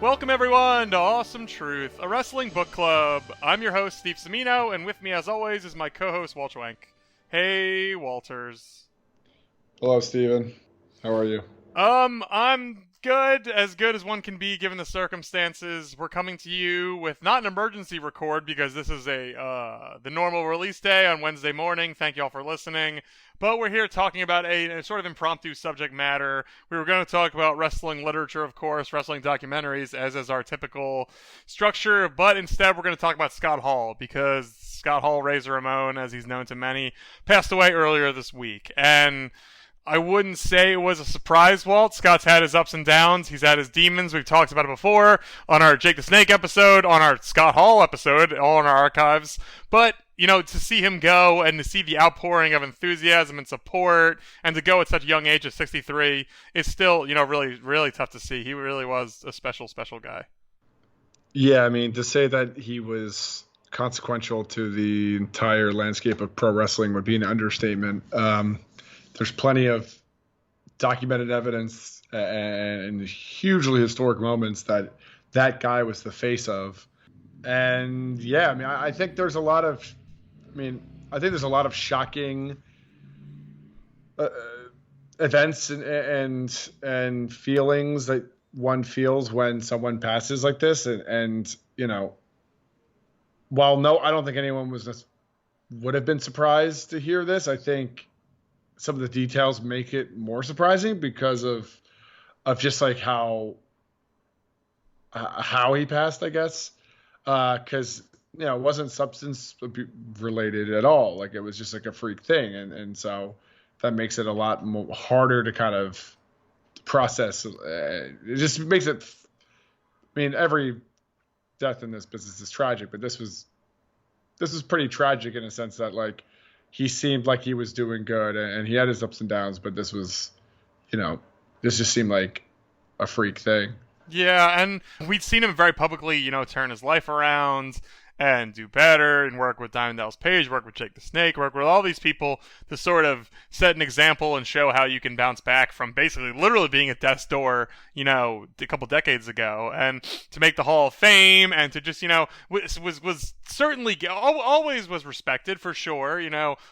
Welcome everyone to Awesome Truth, a wrestling book club. I'm your host, Steve Semino, and with me as always is my co-host, Walt Schwenk. Hey, Walters. Hello, Steven. How are you? I'm good as one can be given the circumstances. We're coming to you with not an emergency record because this is the normal release day on Wednesday morning. Thank you all for listening. But we're here talking about a sort of impromptu subject matter. We were going to talk about wrestling literature, of course, wrestling documentaries, as is our typical structure. But instead, we're going to talk about Scott Hall because Scott Hall, Razor Ramon, as he's known to many, passed away earlier this week. And I wouldn't say it was a surprise, Walt. Scott's had his ups and downs. He's had his demons. We've talked about it before on our Jake the Snake episode, on our Scott Hall episode, all in our archives. But, to see him go and to see the outpouring of enthusiasm and support and to go at such a young age of 63 is still, really, really tough to see. He really was a special, special guy. Yeah, I mean, to say that he was consequential to the entire landscape of pro wrestling would be an understatement. There's plenty of documented evidence and hugely historic moments that guy was the face of. And yeah, I mean, I think there's a lot of, shocking events and feelings that one feels when someone passes like this. And while I don't think anyone would have been surprised to hear this. I think some of the details make it more surprising because of just like how he passed, I guess. Because it wasn't substance related at all. Like it was just like a freak thing, and so that makes it a lot more harder to kind of process. It just makes it. I mean, every death in this business is tragic, but this was pretty tragic in a sense that like he seemed like he was doing good and he had his ups and downs, but this was, this just seemed like a freak thing. Yeah, and we'd seen him very publicly, turn his life around and do better and work with Diamond Dallas Page, work with Jake the Snake, work with all these people to sort of set an example and show how you can bounce back from basically literally being at death's door, a couple decades ago, and to make the Hall of Fame and to just, was certainly always was respected for sure,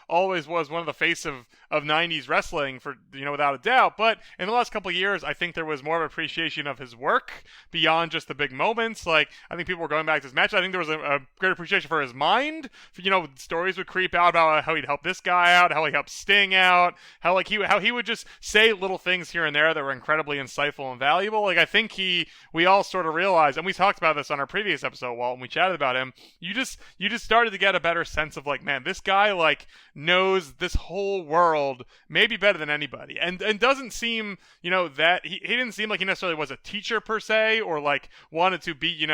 always was one of the face of 90s wrestling for, without a doubt. But in the last couple of years, I think there was more of appreciation of his work beyond just the big moments. Like, I think people were going back to his match. I think there was a great appreciation for his mind. For, stories would creep out about how he'd help this guy out, how he helped Sting out, how he would just say little things here and there that were incredibly insightful and valuable. Like, I think we all sort of realized, and we talked about this on our previous episode, Walt, when we chatted about him. You just started to get a better sense of like, man, this guy like knows this whole world maybe better than anybody, and doesn't seem, that he didn't seem like he necessarily was a teacher per se, or like wanted to be,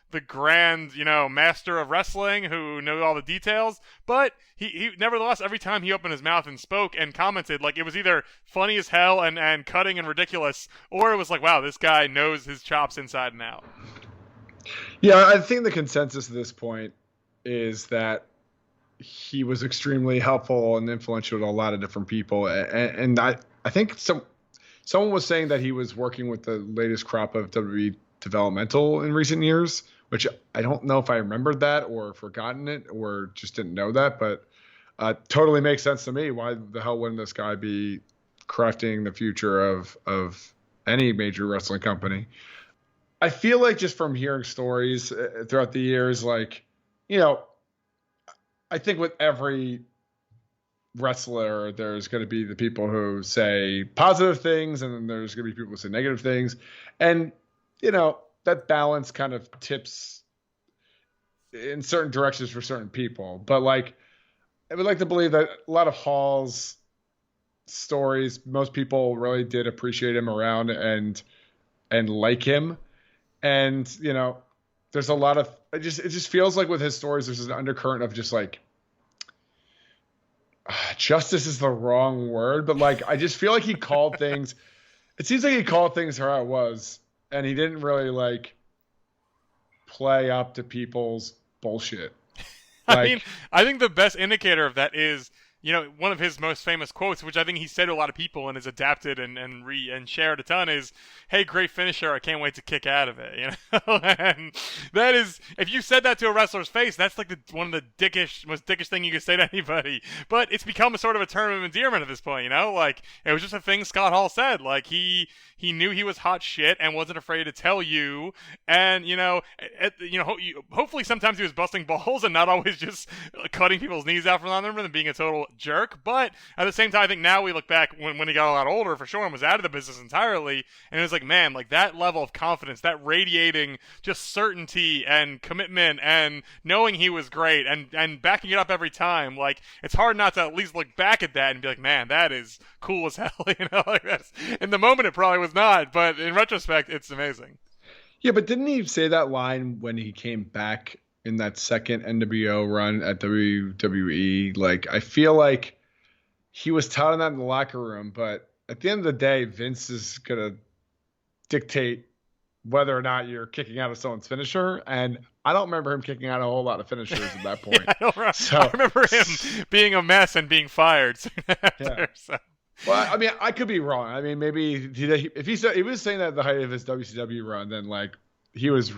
the grand, master of wrestling who knew all the details. But he nevertheless, every time he opened his mouth and spoke and commented, like it was either funny as hell and cutting and ridiculous, or it was like, wow, this guy knows his chops inside and out. Yeah, I think the consensus at this point is that he was extremely helpful and influential to a lot of different people. And I think someone was saying that he was working with the latest crop of WWE developmental in recent years, which I don't know if I remembered that or forgotten it or just didn't know that, but totally makes sense to me. Why the hell wouldn't this guy be crafting the future of any major wrestling company? I feel like just from hearing stories throughout the years, like, I think with every wrestler, there's going to be the people who say positive things, and then there's going to be people who say negative things. And, that balance kind of tips in certain directions for certain people. But, like, I would like to believe that a lot of Hall's stories, most people really did appreciate him around and like him. And, there's a lot of it just feels like with his stories there's an undercurrent of just like justice is the wrong word, but like I just feel like he called things. It seems like he called things how it was, and he didn't really like play up to people's bullshit. I mean, I think the best indicator of that is one of his most famous quotes, which I think he said to a lot of people and has adapted and shared a ton, is, "Hey, great finisher! I can't wait to kick out of it." And that is, if you said that to a wrestler's face, that's like one of the most dickish thing you could say to anybody. But it's become a sort of a term of endearment at this point. Like it was just a thing Scott Hall said. Like he knew he was hot shit and wasn't afraid to tell you. And hopefully sometimes he was busting balls and not always just cutting people's knees out from under them and being a total jerk. But at the same time, I think now we look back when he got a lot older, for sure, and was out of the business entirely, and it was like, man, like that level of confidence, that radiating just certainty and commitment and knowing he was great and backing it up every time. Like, it's hard not to at least look back at that and be like, man, that is cool as hell. Like that's, in the moment it probably was not, but in retrospect, it's amazing. Yeah, but didn't he say that line when he came back in that second NWO run at WWE? Like, I feel like he was touting that in the locker room, but at the end of the day, Vince is going to dictate whether or not you're kicking out of someone's finisher. And I don't remember him kicking out a whole lot of finishers at that point. I remember him being a mess and being fired soon after. Yeah. So. Well, I mean, I could be wrong. I mean, maybe if he was saying that at the height of his WCW run, then like he was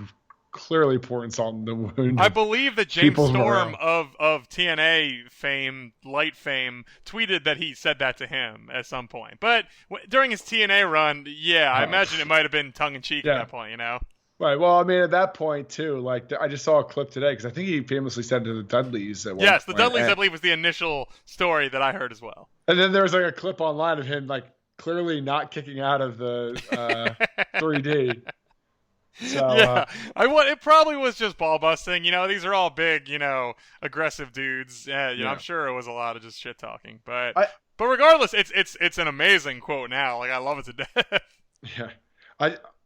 clearly pouring salt in the wound. I believe that James Storm of TNA fame, light fame, tweeted that he said that to him at some point. But during his TNA run, yeah, I imagine it might have been tongue in cheek at that point, Right. Well, I mean, at that point too, like I just saw a clip today because I think he famously said to the Dudleys at one Yes, the point, Dudleys, I believe, was the initial story that I heard as well. And then there was like a clip online of him like clearly not kicking out of the 3D. So, yeah, it probably was just ball busting. These are all big, aggressive dudes. I'm sure it was a lot of just shit talking. But regardless, it's an amazing quote now. Like I love it to death. Yeah,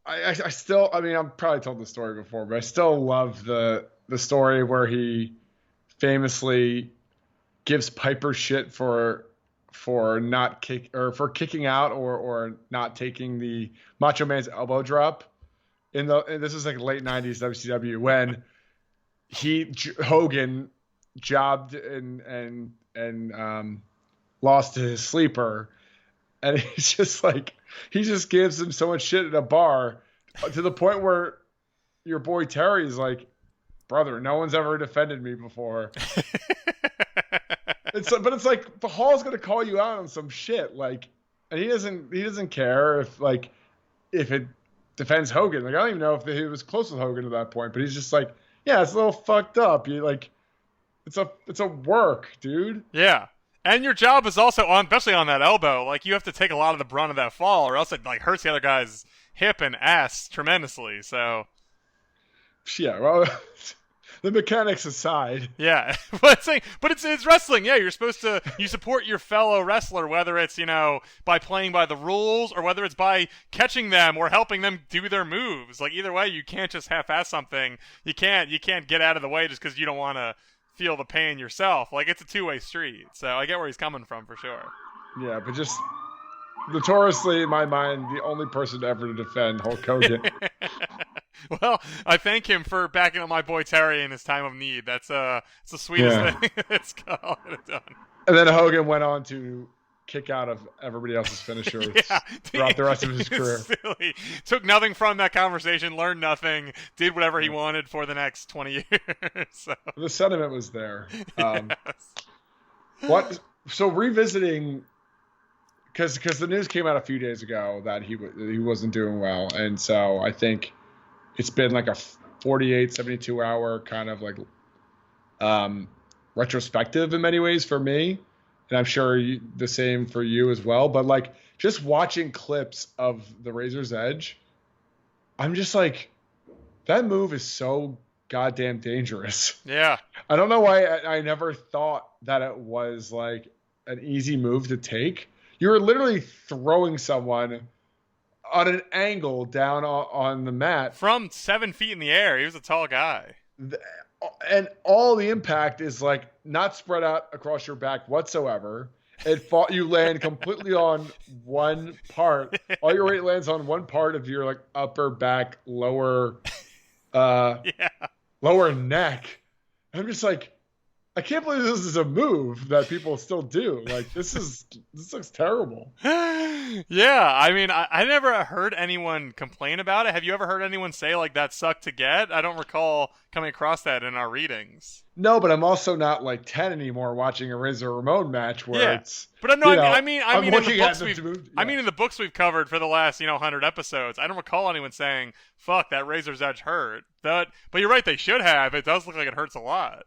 I still, I mean, I've probably told the story before, but I still love the story where he famously gives Piper shit for not kicking out or not taking the Macho Man's elbow drop and this is like late 90s WCW when Hogan jobbed and lost to his sleeper, and he's just like, he just gives him so much shit at a bar to the point where your boy Terry's like, brother, no one's ever defended me before. But it's like the Hall's gonna call you out on some shit, like, and he doesn't care if it defends Hogan. Like, I don't even know if he was close with Hogan at that point, but he's just like, yeah, it's a little fucked up. You like, it's a work, dude. Yeah. And your job is also especially on that elbow, like you have to take a lot of the brunt of that fall, or else it like hurts the other guy's hip and ass tremendously. So, yeah, well, the mechanics aside, yeah, but it's wrestling. Yeah, you're supposed to support your fellow wrestler, whether it's by playing by the rules or whether it's by catching them or helping them do their moves. Like either way, you can't just half-ass something. You can't get out of the way just because you don't want to feel the pain yourself. Like it's a two-way street. So I get where he's coming from for sure. Yeah, but just notoriously in my mind, the only person ever to defend Hulk Hogan. Well, I thank him for backing up my boy Terry in his time of need. It's the sweetest thing that's got all done. And then Hogan went on to kick out of everybody else's finishers throughout the rest of his career. Silly. Took nothing from that conversation, learned nothing, did whatever he wanted for the next 20 years. So. The sentiment was there. Yes. So revisiting, because the news came out a few days ago that he wasn't doing well, and so I think it's been like a 48, 72 hour kind of like retrospective in many ways for me. And I'm sure the same for you as well. But like just watching clips of the Razor's Edge, I'm just like, that move is so goddamn dangerous. Yeah. I don't know why I never thought that it was like an easy move to take. You're literally throwing someone on an angle down on the mat. From 7 feet in the air. He was a tall guy. And all the impact is like not spread out across your back whatsoever. You land completely on one part. All your weight lands on one part of your like upper back, lower neck. I'm just like, I can't believe this is a move that people still do. Like this looks terrible. Yeah, I mean, I never heard anyone complain about it. Have you ever heard anyone say like that sucked to get? I don't recall coming across that in our readings. No, but I'm also not like 10 anymore watching a Razor Ramon match where Yeah, it's but no, I I'm mean, in the looking at books them we've, to move. I Yeah. mean, in the books we've covered for the last 100 episodes, I don't recall anyone saying "fuck that Razor's Edge hurt." But you're right, they should have. It does look like it hurts a lot.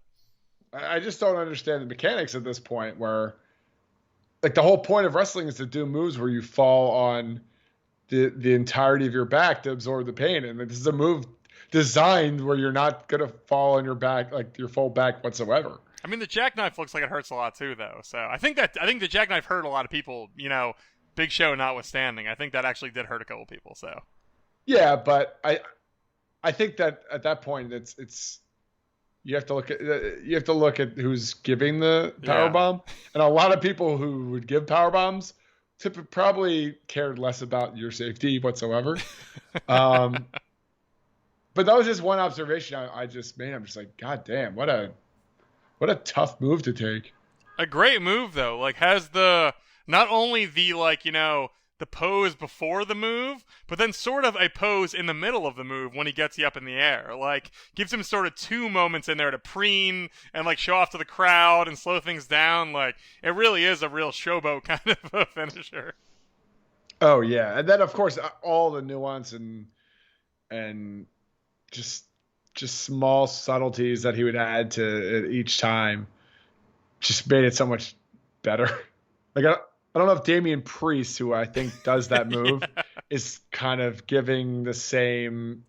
I just don't understand the mechanics at this point where like the whole point of wrestling is to do moves where you fall on the entirety of your back to absorb the pain. And this is a move designed where you're not gonna fall on your back, like your full back whatsoever. I mean, the jackknife looks like it hurts a lot too, though. So I think the jackknife hurt a lot of people. Big Show notwithstanding, I think that actually did hurt a couple people. So Yeah, but I think that at that point it's you have to look at who's giving the power Yeah. bomb, and a lot of people who would give power bombs probably cared less about your safety whatsoever. um, but that was just one observation I just made. I'm just like, God damn, what a tough move to take. a great move though. Like has the not only the the pose before the move, but then sort of a pose in the middle of the move when he gets you up in the air. Like gives him sort of two moments in there to preen and like show off to the crowd and slow things down. Like it really is a real showboat kind of a finisher. Oh yeah, and then of course all the nuance and just small subtleties that he would add to it each time just made it so much better. Like I don't know if Damian Priest, who I think does that move, Yeah. is kind of giving the same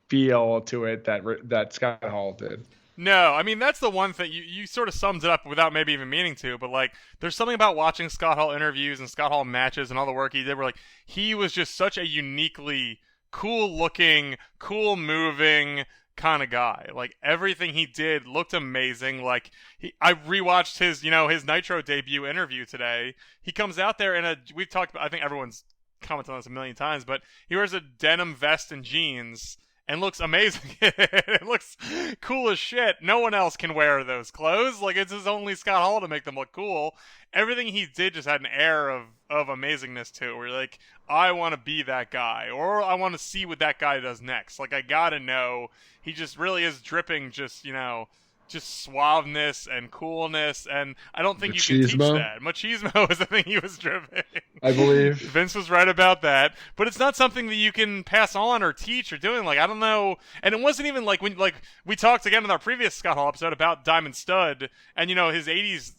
feel to it that Scott Hall did. No, I mean that's the one thing you sort of sums it up without maybe even meaning to, but like there's something about watching Scott Hall interviews and Scott Hall matches and all the work he did where like he was just such a uniquely cool looking, cool moving kind of guy. Like everything he did looked amazing. Like I rewatched his Nitro debut interview today. He comes out there we've talked about, I think everyone's commented on this a million times, but he wears a denim vest and jeans and looks amazing. It looks cool as shit. No one else can wear those clothes. Like it's his only Scott Hall to make them look cool. Everything he did just had an air of amazingness to it. Where you're like, I want to be that guy, or I want to see what that guy does next. Like I gotta know. He just really is dripping. Just suaveness and coolness, and I don't think you can teach that. Machismo is the thing he was dripping. I believe Vince was right about that, but it's not something that you can pass on or teach or doing. Like I don't know, and it wasn't even like when we talked again in our previous Scott Hall episode about Diamond Stud and his '80s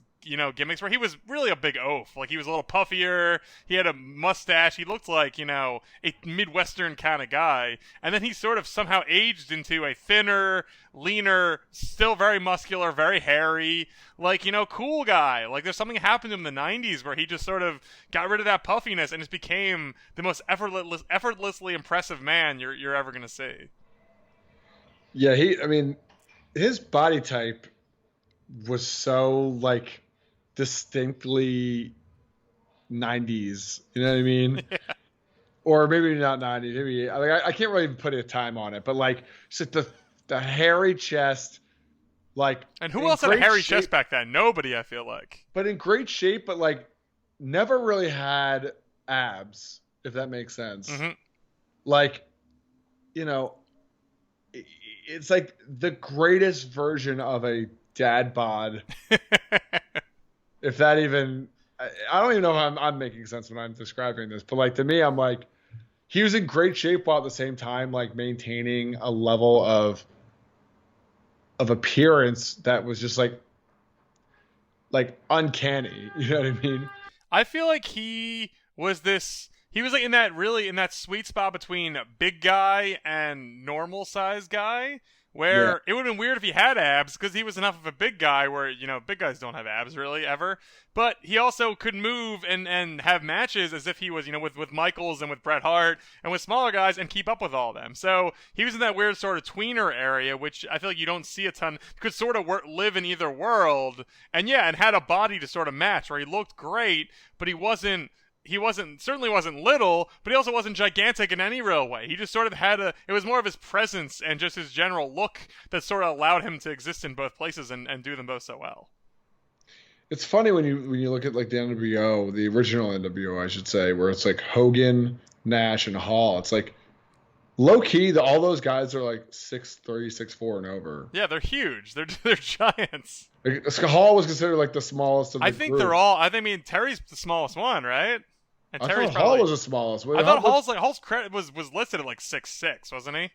gimmicks where he was really a big oaf. Like he was a little puffier. He had a mustache. He looked like a Midwestern kind of guy. And then he sort of somehow aged into a thinner, leaner, still very muscular, very hairy, like cool guy. Like there's something happened to him in the '90s where he just sort of got rid of that puffiness and just became the most effortlessly impressive man you're ever gonna see. Yeah, his body type was so like distinctly 90s, you know what I mean? Yeah. Or maybe not 90s, maybe I can't really put a time on it, but like just the hairy chest, like, and who else had a great hairy shape, chest back then? Nobody, I feel like. but in great shape, but like never really had abs, if that makes sense. Mm-hmm. Like, it's like the greatest version of a dad bod. If that even, I don't even know if I'm making sense when I'm describing this, but like to me, I'm like, he was in great shape while at the same time like maintaining a level of appearance that was just like uncanny. You know what I mean? I feel like he was like in that sweet spot between big guy and normal size guy where it would have been weird if he had abs because he was enough of a big guy where big guys don't have abs really ever, but he also could move and have matches as if he was with Michaels and with Bret Hart and with smaller guys and keep up with all of them. So he was in that weird sort of tweener area, which I feel like you don't see a ton. Could sort of live in either world, and had a body to sort of match where he looked great, but he wasn't certainly wasn't little, but he also wasn't gigantic in any real way. He just sort of had it was more of his presence and just his general look that sort of allowed him to exist in both places and do them both so well. It's funny when you look at like the NWO, the original NWO, I should say, where it's like Hogan, Nash, and Hall. It's like low key, all those guys are like 6'3", 6'4", and over. Yeah, they're huge. They're giants. Like, Hall was considered like the smallest of the I think group. they're all. I mean, Terry's the smallest one, right? And I Terry's thought Hall was the smallest. I thought Hall's credit was listed at like 6'6", wasn't he?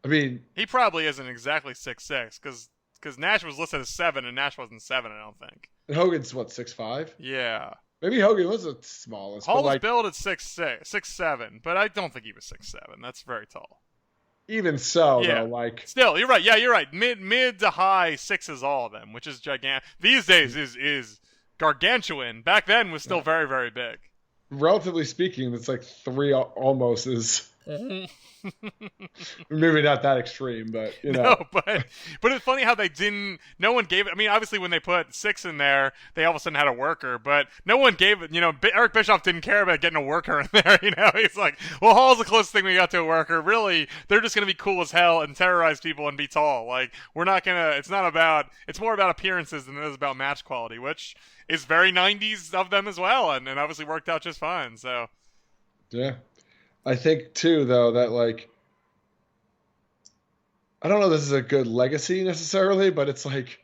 I mean, he probably isn't exactly 6'6", because Nash was listed as 7, and Nash wasn't 7, I don't think. And Hogan's what, 6'5"? Yeah. Maybe Hogan was the smallest. Hall was like, billed at 6'7", but I don't think he was 6'7". That's very tall. Even so, yeah. though, like still, you're right. Yeah, you're right. Mid to high 6s, all of them, which is gigantic. These days is gargantuan. Back then was still very, very big. Relatively speaking, it's like 3 almost is. Maybe not that extreme, but you know. No, but it's funny how no one gave it. I mean, obviously when they put 6 in there, they all of a sudden had a worker, but no one gave it. You know, Eric Bischoff didn't care about getting a worker in there. You know, he's like, well, Hall's the closest thing we got to a worker. Really, they're just gonna be cool as hell and terrorize people and be tall. Like, we're not gonna. It's more about appearances than it is about match quality, which is very 90s of them as well, and obviously worked out just fine. So. Yeah. I think too, though, that like I don't know, this is a good legacy necessarily, but it's like,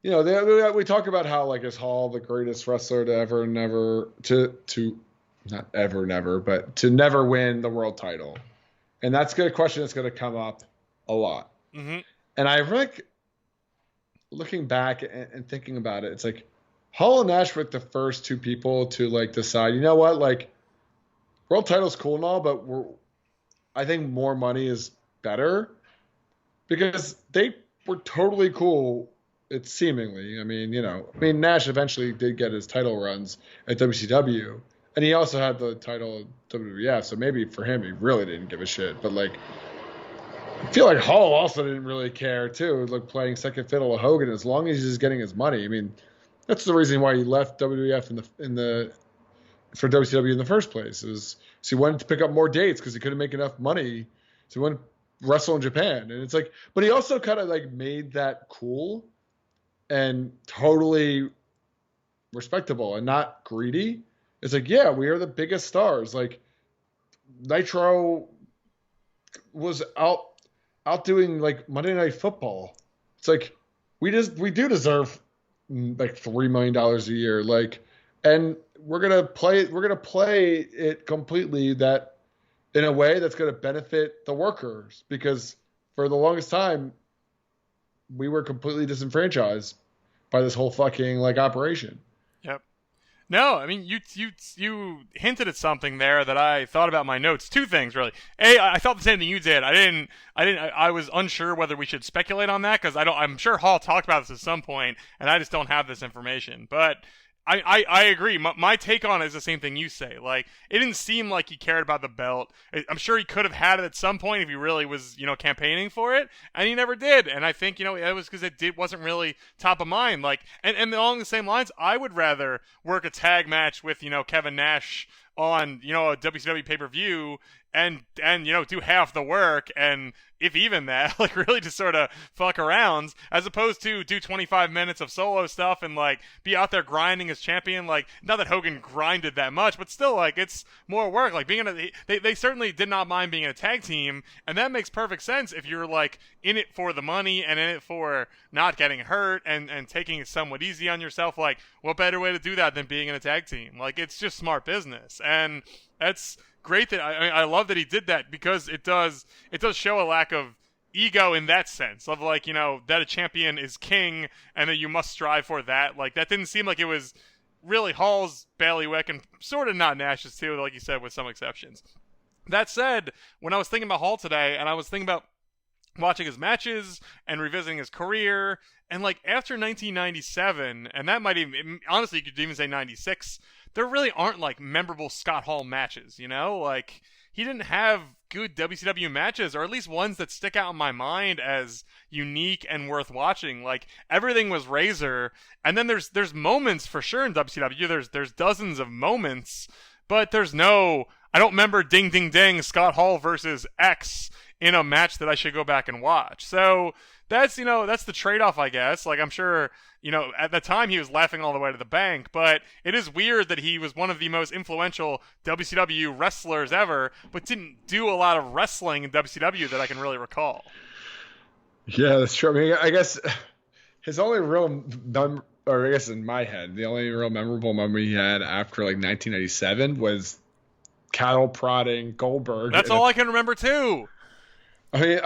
you know, we talk about how like is Hall the greatest wrestler to ever never to not ever never, but to never win the world title, and that's a question that's going to come up a lot. Mm-hmm. And I think looking back and thinking about it, it's like Hall and Nash were the first 2 people to like decide, you know what, like. World title's cool and all, but I think more money is better because they were totally cool. It's seemingly. I mean, Nash eventually did get his title runs at WCW, and he also had the title at WWF. So maybe for him, he really didn't give a shit. But like, I feel like Hall also didn't really care too. Like playing second fiddle to Hogan, as long as he's getting his money. I mean, that's the reason why he left WWF for WCW in the first place, is so he wanted to pick up more dates because he couldn't make enough money, so he wanted to wrestle in Japan. And it's like, but he also kind of like made that cool and totally respectable and not greedy. It's like, yeah, we are the biggest stars. Like Nitro was outdoing like Monday Night Football. It's like we do deserve like $3 million a year, like, and we're gonna play it completely that in a way that's gonna benefit the workers, because for the longest time we were completely disenfranchised by this whole fucking like operation. Yep. No, I mean you hinted at something there that I thought about in my notes. 2 things really. A, I thought the same thing you did. I was unsure whether we should speculate on that because I'm sure Hall talked about this at some point, and I just don't have this information. But I agree. My take on it is the same thing you say. Like, it didn't seem like he cared about the belt. I'm sure he could have had it at some point if he really was, campaigning for it, and he never did. And I think, it was because wasn't really top of mind. Like, and along the same lines, I would rather work a tag match with, Kevin Nash on, a WCW pay-per-view and do half the work, and if even that, like, really just sort of fuck around, as opposed to do 25 minutes of solo stuff and like be out there grinding as champion. Like, not that Hogan grinded that much, but still, like, it's more work. Like, they certainly did not mind being in a tag team, and that makes perfect sense if you're like in it for the money and in it for not getting hurt and taking it somewhat easy on yourself. Like, what better way to do that than being in a tag team? Like, it's just smart business, and that's great. That I love that he did that, because it does show a lack of ego in that sense of, like, that a champion is king and that you must strive for that. Like, that didn't seem like it was really Hall's bailiwick, and sort of not Nash's too, like you said, with some exceptions. That said, when I was thinking about Hall today, and I was thinking about watching his matches and revisiting his career, and like after 1997, and that might even, honestly, you could even say 96, there really aren't like memorable Scott Hall matches, Like, he didn't have good WCW matches, or at least ones that stick out in my mind as unique and worth watching. Like everything was Razor, and then there's moments for sure in WCW. There's dozens of moments, but there's no. I don't remember ding ding ding Scott Hall versus X in a match that I should go back and watch. So that's that's the trade-off, I guess. Like I'm sure at the time he was laughing all the way to the bank, but it is weird that he was one of the most influential WCW wrestlers ever, but didn't do a lot of wrestling in WCW that I can really recall. Yeah, that's true. I mean, I guess his only real or I guess in my head, the only real memorable moment he had after like 1997 was cattle prodding Goldberg. That's all I can remember too. I mean,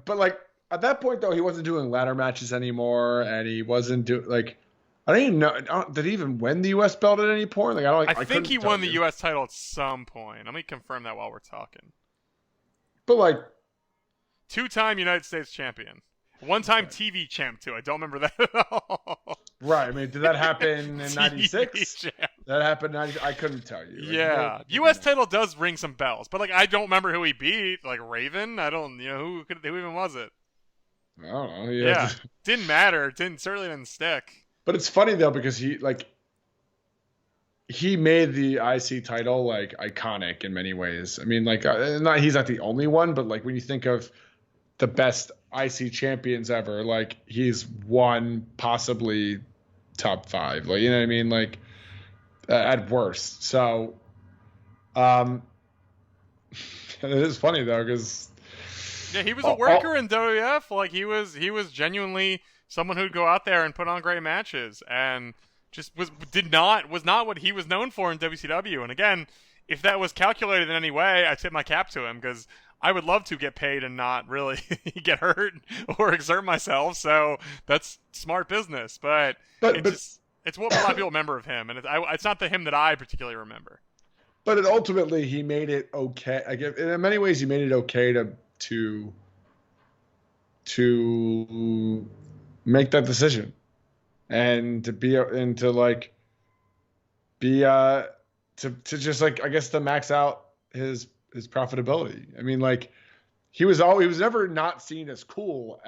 but like at that point though, he wasn't doing ladder matches anymore, and he wasn't doing like I don't even know. Did he even win the U.S. belt at any point? Like I think he won the U.S. title at some point. Let me confirm that while we're talking. But like, 2-time United States champion, 1-time TV champ too. I don't remember that at all. Right. I mean, did that happen in '96? That happened in '96. I couldn't tell you. Like, yeah. U.S. title does ring some bells, but like I don't remember who he beat. Like Raven. I don't. Who even was it? I don't know. Yeah. Didn't matter. Certainly didn't stick. But it's funny though because he made the IC title like iconic in many ways. I mean, like he's not the only one, but like when you think of the best IC champions ever, like he's one, possibly top 5. Like you know what I mean? Like at worst. So, it is funny though because yeah, he was a worker in WWF. Like he was genuinely someone who'd go out there and put on great matches, and just was not what he was known for in WCW. And again, if that was calculated in any way, I tip my cap to him because I would love to get paid and not really get hurt or exert myself. So that's smart business, but it's what a lot of people remember of him, and it's not the him that I particularly remember. But ultimately, he made it okay. I guess in many ways, he made it okay to make that decision and to just like I guess to max out his profitability. I mean, like he was never not seen as cool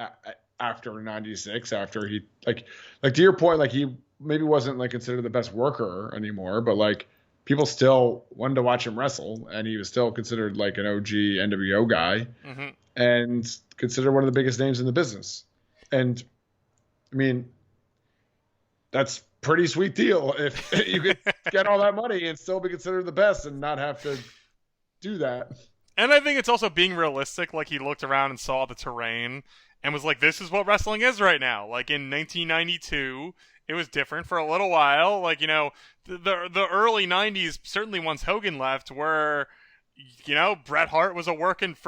after '96. After he like to your point, like he maybe wasn't like considered the best worker anymore, but like people still wanted to watch him wrestle, and he was still considered like an OG NWO guy, and considered one of the biggest names in the business. And I mean, that's pretty sweet deal if you could get all that money and still be considered the best and not have to do that. And I think it's also being realistic. Like he looked around and saw the terrain and was like, this is what wrestling is right now. Like in 1992, it was different for a little while. Like, the early 90s, certainly once Hogan left, were, Bret Hart was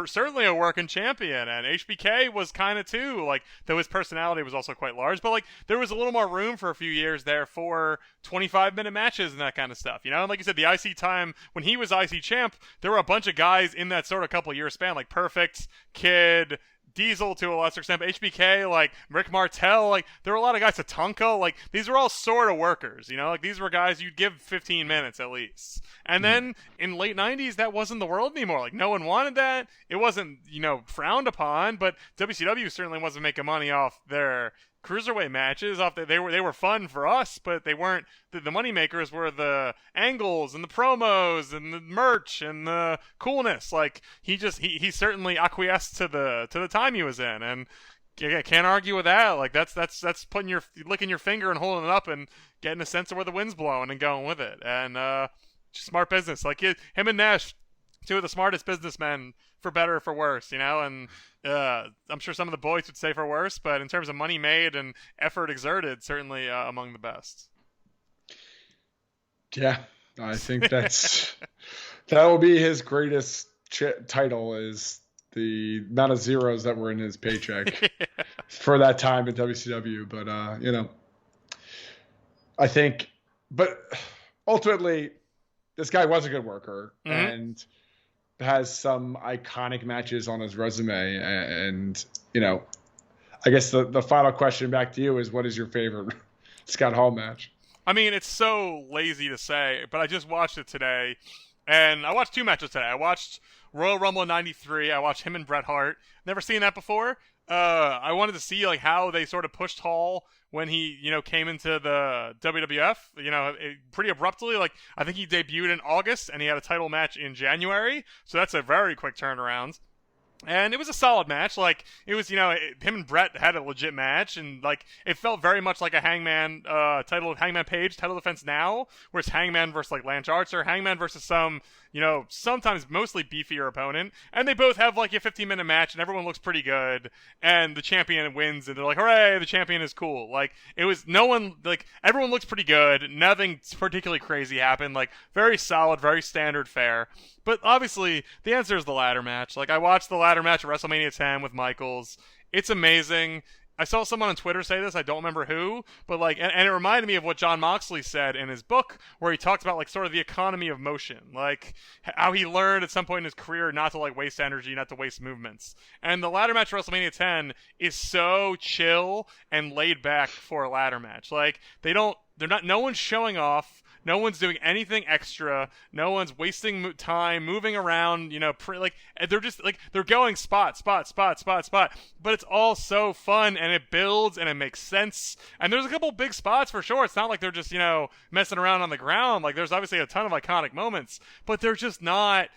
certainly a working champion, and HBK was kind of too, like, though his personality was also quite large, but like, there was a little more room for a few years there for 25-minute matches and that kind of stuff, And like you said, the IC time, when he was IC champ, there were a bunch of guys in that sort of couple-year span, like Perfect, Kid, Diesel to a lesser extent, but HBK, like Rick Martel, like there were a lot of guys, Tatanka, like these were all sort of workers, like these were guys you'd give 15 minutes at least. And then in late 90s, that wasn't the world anymore. Like no one wanted that. It wasn't, frowned upon, but WCW certainly wasn't making money off their cruiserweight matches. They were fun for us, but they weren't. The money makers were the angles and the promos and the merch and the coolness. Like he certainly acquiesced to the time he was in, and I can't argue with that. Like that's licking your finger and holding it up and getting a sense of where the wind's blowing and going with it. And just smart business. Like him and Nash, two of the smartest businessmen, for better or for worse, and I'm sure some of the boys would say for worse, but in terms of money made and effort exerted, certainly among the best. Yeah, I think that will be his greatest title, is the amount of zeros that were in his paycheck for that time at WCW. But I think, but ultimately, this guy was a good worker and has some iconic matches on his resume. And, I guess the final question back to you is, what is your favorite Scott Hall match? I mean, it's so lazy to say, but I just watched it today, and I watched 2 matches today. I watched Royal Rumble '93. I watched him and Bret Hart. Never seen that before. I wanted to see like how they sort of pushed Hall when he, came into the WWF, pretty abruptly. Like, I think he debuted in August and he had a title match in January. So that's a very quick turnaround. And it was a solid match. Like, it was, him and Brett had a legit match, and like it felt very much like a Hangman Hangman Page title defense now, where it's Hangman versus like Lance Archer, Hangman versus some, sometimes mostly beefier opponent, and they both have like a 15-minute match, and everyone looks pretty good, and the champion wins, and they're like, hooray, the champion is cool. Like, it was everyone looks pretty good, nothing particularly crazy happened, like very solid, very standard fare. But obviously, the answer is the ladder match. Like, I watched the ladder match at WrestleMania 10 with Michaels. It's amazing. I saw someone on Twitter say this. I don't remember who. But, like, and it reminded me of what John Moxley said in his book, where he talks about, like, sort of the economy of motion. Like, how he learned at some point in his career not to, like, waste energy, not to waste movements. And the ladder match at WrestleMania 10 is so chill and laid back for a ladder match. Like, no one's showing off. No one's doing anything extra. No one's wasting time moving around, they're just, like, they're going spot. But it's all so fun, and it builds, and it makes sense. And there's a couple big spots for sure. It's not like they're just, messing around on the ground. Like, there's obviously a ton of iconic moments, but they're just not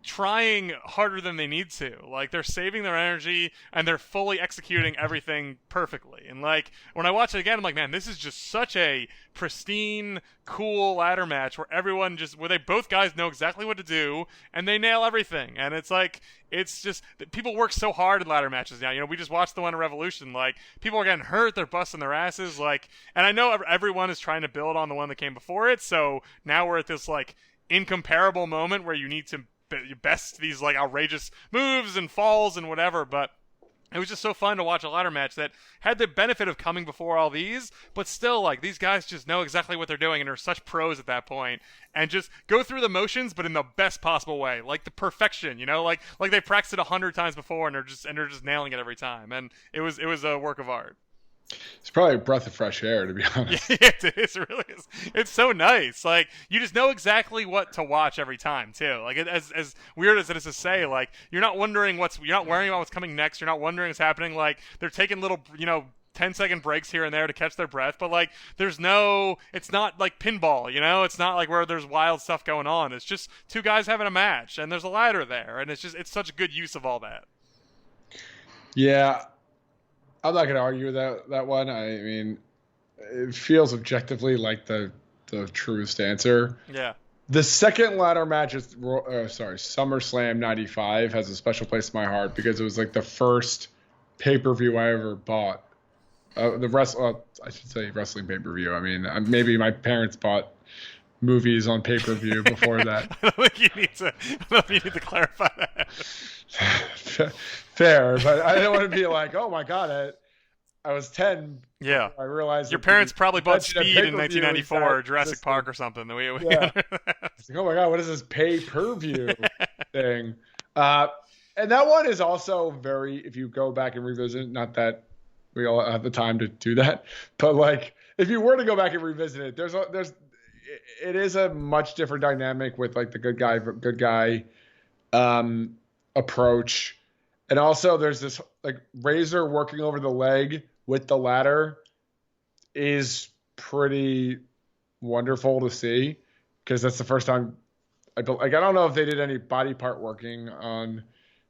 trying harder than they need to. Like, they're saving their energy and they're fully executing everything perfectly. And like, when I watch it again, I'm like, man, this is just such a pristine, cool ladder match where they both guys know exactly what to do and they nail everything. And it's like, it's just, people work so hard in ladder matches now. We just watched the one in Revolution. Like, people are getting hurt, they're busting their asses. Like, and I know everyone is trying to build on the one that came before it. So now we're at this like incomparable moment where you need to best these like outrageous moves and falls and whatever, but it was just so fun to watch a ladder match that had the benefit of coming before all these, but still, like, these guys just know exactly what they're doing and are such pros at that point and just go through the motions, but in the best possible way, like the perfection, like they practiced it 100 times before and they're just nailing it every time, and it was a work of art. It's probably a breath of fresh air, to be honest. Yeah, it is. It really is. It's so nice. Like, you just know exactly what to watch every time, too. Like, as weird as it is to say, like, you're not worrying about what's coming next. You're not wondering what's happening. Like, they're taking little, 10-second breaks here and there to catch their breath. But, like, it's not like pinball, It's not like where there's wild stuff going on. It's just two guys having a match, and there's a ladder there. And it's such a good use of all that. Yeah. I'm not going to argue with that one. I mean, it feels objectively like the truest answer. Yeah. The second ladder match is SummerSlam '95 has a special place in my heart because it was like the first pay-per-view I ever bought. I should say wrestling pay-per-view. I mean, maybe my parents bought movies on pay-per-view before that. I don't think you need to clarify that. Fair, but I didn't want to be like, oh my god, I was 10. Yeah, I realized your parents probably bought Speed in 1994 or Jurassic Park or something. Yeah. It's like, oh my god, what is this pay-per-view thing? And that one is also very, if you go back and revisit, not that we all have the time to do that, but like, if you were to go back and revisit it, it is a much different dynamic with like the good guy approach. And also there's this like Razor working over the leg with the ladder is pretty wonderful to see because that's the first time I don't know if they did any body part working on.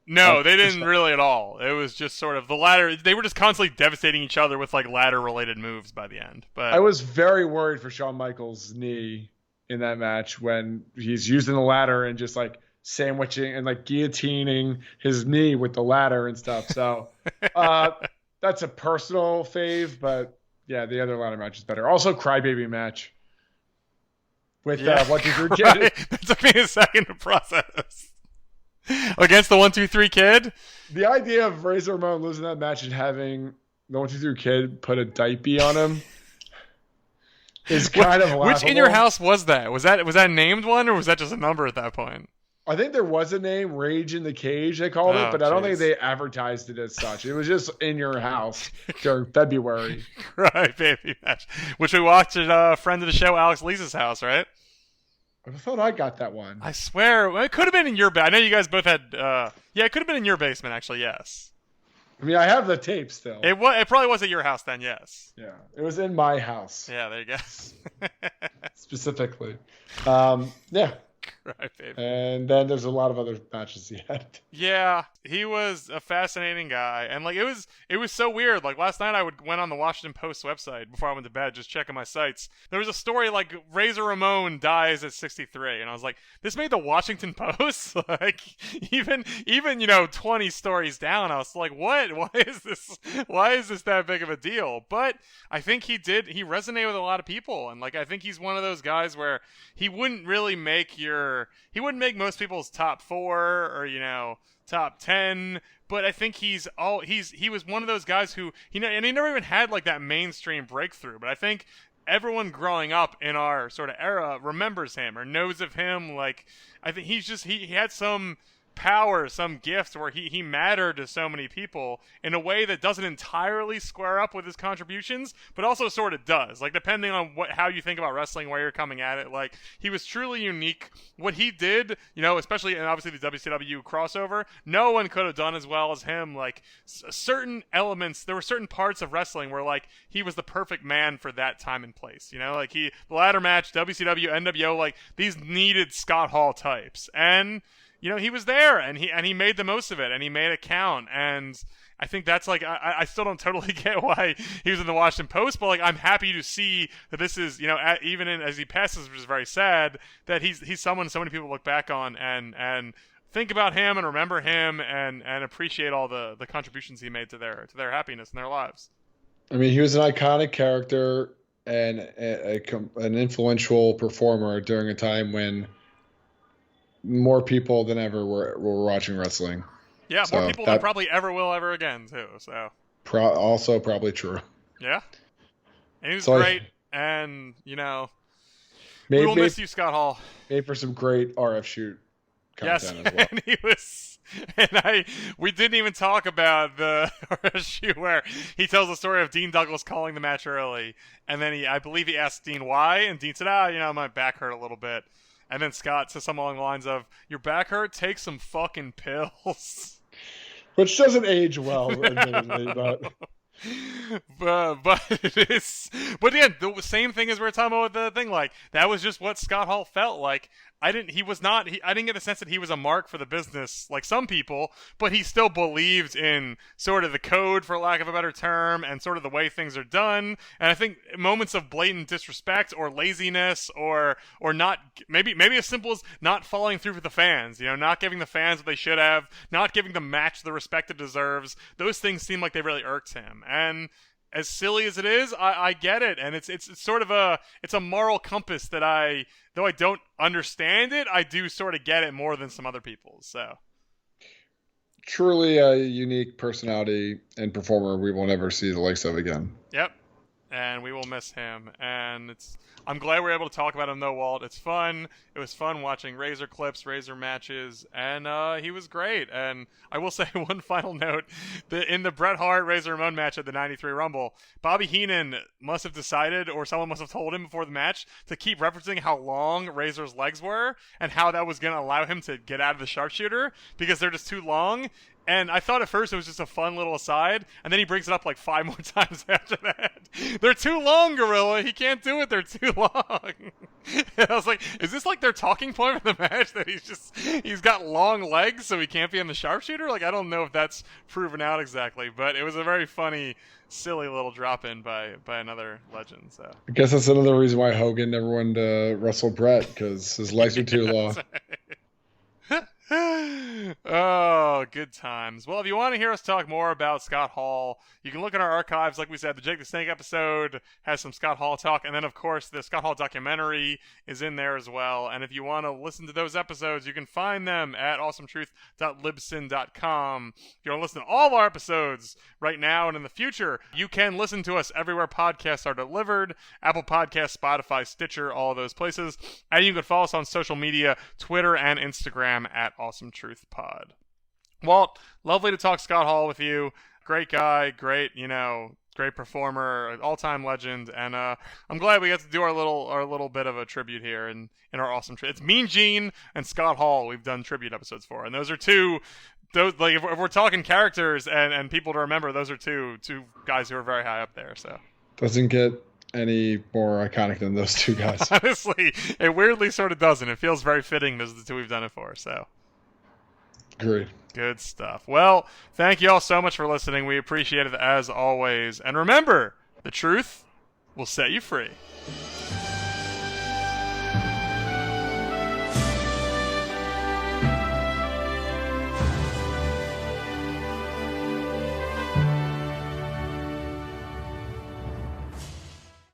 No, they didn't really at all. It was just sort of the ladder. They were just constantly devastating each other with like ladder related moves by the end. But I was very worried for Shawn Michaels' knee in that match when he's using the ladder and just like sandwiching and like guillotining his knee with the ladder and stuff. So that's a personal fave, but yeah, the other ladder match is better. Also, Crybaby match with 1, 2, 3 Kid. That took me a second to process. Against the 1, 2, 3 Kid. The idea of Razor Ramon losing that match and having the 1, 2, 3 Kid put a diaper on him is kind of laughable. Which In Your House was that? Was that named one or was that just a number at that point? I think there was a name, Rage in the Cage, they called it, but I don't think they advertised it as such. It was just In Your House during February. Right, baby match. Which we watched at a friend of the show, Alex Lee's house, right? I thought I got that one. I swear, it could have been in your I know you guys both had. Yeah, it could have been in your basement actually. Yes. I mean, I have the tape still. It probably was at your house then. Yes. Yeah, it was in my house. Yeah, there you go. Specifically. Yeah. Right, baby. And then there's a lot of other matches he had. Yeah, he was a fascinating guy, and like it was so weird. Like last night, went on the Washington Post website before I went to bed, just checking my sites. There was a story like Razor Ramon dies at 63, and I was like, this made the Washington Post. Like even 20 stories down, I was like, what? Why is this? Why is this that big of a deal? But I think he resonated with a lot of people, and like I think he's one of those guys where he wouldn't really make most people's top 4 or top 10, but I think he was one of those guys who and he never even had like that mainstream breakthrough, but I think everyone growing up in our sort of era remembers him or knows of him. Like I think he had some power, some gift where he mattered to so many people in a way that doesn't entirely square up with his contributions, but also sort of does. Like depending on how you think about wrestling, where you're coming at it, like he was truly unique. What he did, especially and obviously the WCW crossover, no one could have done as well as him. Like certain elements, there were certain parts of wrestling where like he was the perfect man for that time and place. Like the ladder match, WCW, NWO, like these needed Scott Hall types, and he was there, and he made the most of it, and he made it count. And I think that's like I still don't totally get why he was in the Washington Post, but like I'm happy to see that this is as he passes, which is very sad, that he's someone so many people look back on and think about him and remember him and appreciate all the contributions he made to their happiness in their lives. I mean, he was an iconic character and an influential performer during a time when more people than ever were watching wrestling. Yeah, more people than probably ever will ever again, too. So also probably true. Yeah. And he was great, and, we will miss you, Scott Hall. Made for some great RF shoot content as well. And we didn't even talk about the RF shoot where he tells the story of Dean Douglas calling the match early, and then I believe he asked Dean why, and Dean said, my back hurt a little bit. And then Scott says something along the lines of, your back hurt? Take some fucking pills. Which doesn't age well, admittedly, but... but it is. But again, the same thing as we were talking about with the thing. Like, that was just what Scott Hall felt like. I didn't get the sense that he was a mark for the business like some people, but he still believed in sort of the code, for lack of a better term, and sort of the way things are done. And I think moments of blatant disrespect or laziness or not, maybe as simple as not following through with the fans, not giving the fans what they should have, not giving the match the respect it deserves, those things seem like they really irked him. And as silly as it is, I get it, and it's sort of a moral compass that though I don't understand it, I do sort of get it more than some other people. So truly a unique personality and performer we will never see the likes of again. Yep. And we will miss him. And I'm glad we're able to talk about him, though, Walt. It's fun. It was fun watching Razor clips, Razor matches, and he was great. And I will say one final note. In the Bret Hart Razor Ramon match at the 93 Rumble, Bobby Heenan must have decided, or someone must have told him before the match, to keep referencing how long Razor's legs were and how that was going to allow him to get out of the sharpshooter because they're just too long. And I thought at first it was just a fun little aside, and then he brings it up like 5 more times after that. They're too long, Gorilla. He can't do it. They're too long. And I was like, is this like their talking point for the match, that he's got long legs so he can't be in the sharpshooter? Like, I don't know if that's proven out exactly, but it was a very funny, silly little drop-in by another legend. So I guess that's another reason why Hogan never wanted to wrestle Bret, because his legs are too long. Oh, good times. Well, if you want to hear us talk more about Scott Hall, you can look at our archives. Like we said, the Jake the Snake episode has some Scott Hall talk, and then, of course, the Scott Hall documentary is in there as well. And if you want to listen to those episodes, you can find them at awesometruth.libsyn.com. If you want to listen to all of our episodes right now and in the future, you can listen to us everywhere podcasts are delivered: Apple Podcasts, Spotify, Stitcher, all of those places. And you can follow us on social media, Twitter and Instagram at Awesome Truth Pod. Walt, lovely to talk Scott Hall with you. Great guy, great great performer, all-time legend, and I'm glad we got to do our little bit of a tribute here in our awesome. It's Mean Gene and Scott Hall we've done tribute episodes for, and those are two. Those, like, if we're talking characters and people to remember, those are two guys who are very high up there. So doesn't get any more iconic than those two guys. Honestly, it weirdly sort of doesn't. It feels very fitting. Those are the two we've done it for. So great. Good stuff. Well, thank you all so much for listening. We appreciate it as always. And remember, the truth will set you free.